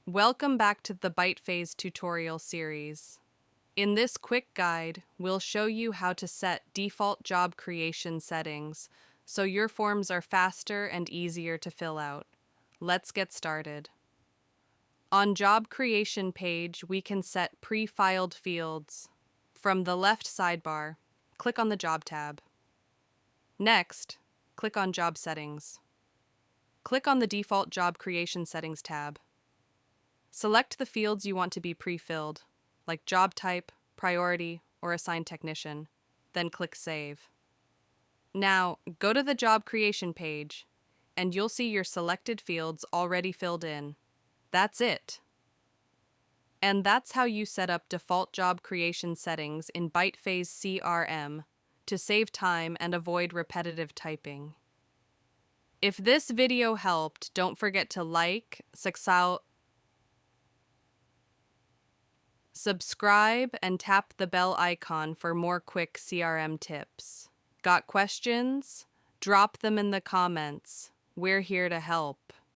Welcome back to the BytePhase tutorial series. In this quick guide, we'll show you how to set default job creation settings so your forms are faster and easier to fill out. Let's get started. On job creation page, we can set pre-filled fields. From the left sidebar, click on the Job tab. Next, click on Job Settings. Click on the Default Job Creation Settings tab. Select the fields you want to be pre-filled, like job type, priority, or assigned technician, then click Save. Now, go to the job creation page, and you'll see your selected fields already filled in. That's it. And that's how you set up default job creation settings in BytePhase CRM to save time and avoid repetitive typing. If this video helped, don't forget to like, subscribe, and tap the bell icon for more quick CRM tips. Got questions? Drop them in the comments. We're here to help.